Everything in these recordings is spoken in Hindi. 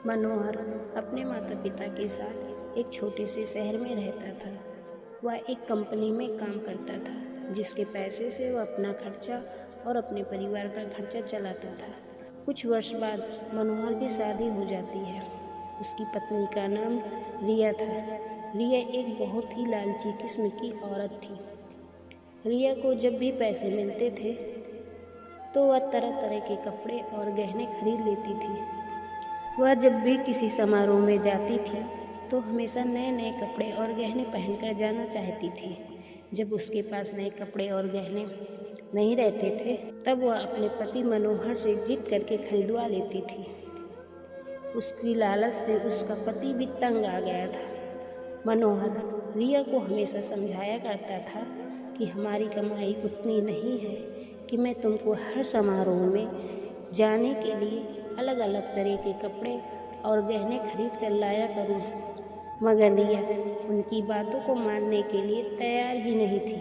मनोहर अपने माता पिता के साथ एक छोटे से शहर में रहता था। वह एक कंपनी में काम करता था, जिसके पैसे से वह अपना खर्चा और अपने परिवार का खर्चा चलाता था। कुछ वर्ष बाद मनोहर की शादी हो जाती है। उसकी पत्नी का नाम रिया था। रिया एक बहुत ही लालची किस्म की औरत थी। रिया को जब भी पैसे मिलते थे तो वह तरह तरह के कपड़े और गहने खरीद लेती थी। वह जब भी किसी समारोह में जाती थी तो हमेशा नए नए कपड़े और गहने पहनकर जाना चाहती थी। जब उसके पास नए कपड़े और गहने नहीं रहते थे तब वह अपने पति मनोहर से जिद करके खरीदवा लेती थी। उसकी लालच से उसका पति भी तंग आ गया था। मनोहर रिया को हमेशा समझाया करता था कि हमारी कमाई उतनी नहीं है कि मैं तुमको हर समारोह में जाने के लिए अलग अलग तरह के कपड़े और गहने खरीद कर लाया करूं। मगर रिया उनकी बातों को मानने के लिए तैयार ही नहीं थी।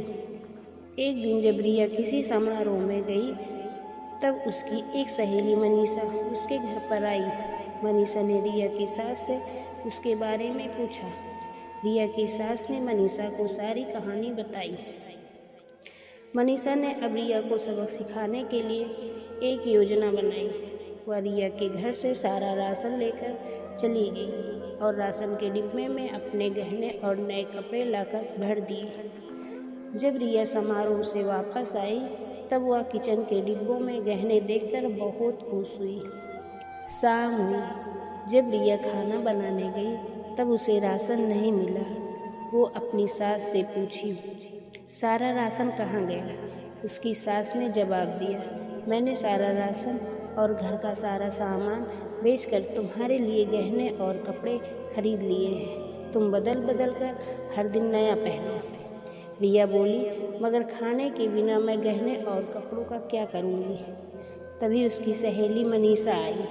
एक दिन जब रिया किसी समारोह में गई तब उसकी एक सहेली मनीषा उसके घर पर आई। मनीषा ने रिया की सास से उसके बारे में पूछा। रिया की सास ने मनीषा को सारी कहानी बताई। मनीषा ने अब रिया को सबक सिखाने के लिए एक योजना बनाई। वह रिया के घर से सारा राशन लेकर चली गई और राशन के डिब्बे में अपने गहने और नए कपड़े लाकर भर दिए। जब रिया समारोह से वापस आई तब वह किचन के डिब्बों में गहने देखकर बहुत खुश हुई। शाम हुई। जब रिया खाना बनाने गई तब उसे राशन नहीं मिला। वो अपनी सास से पूछी, सारा राशन कहाँ गया? उसकी सास ने जवाब दिया, मैंने सारा राशन और घर का सारा सामान बेचकर तुम्हारे लिए गहने और कपड़े खरीद लिए हैं। तुम बदल बदल कर हर दिन नया पहनो। रिया बोली, मगर खाने के बिना मैं गहने और कपड़ों का क्या करूँगी? तभी उसकी सहेली मनीषा आई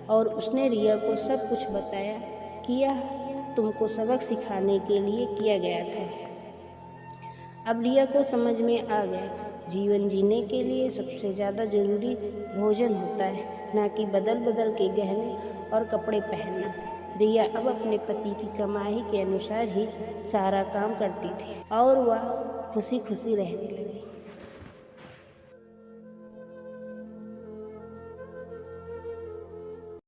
और उसने रिया को सब कुछ बताया कि यह तुमको सबक सिखाने के लिए किया गया था। अब रिया को समझ में आ गया, जीवन जीने के लिए सबसे ज़्यादा ज़रूरी भोजन होता है, ना कि बदल बदल के गहने और कपड़े पहनना। रिया अब अपने पति की कमाई के अनुसार ही सारा काम करती थी और वह खुशी खुशी रहने लगी।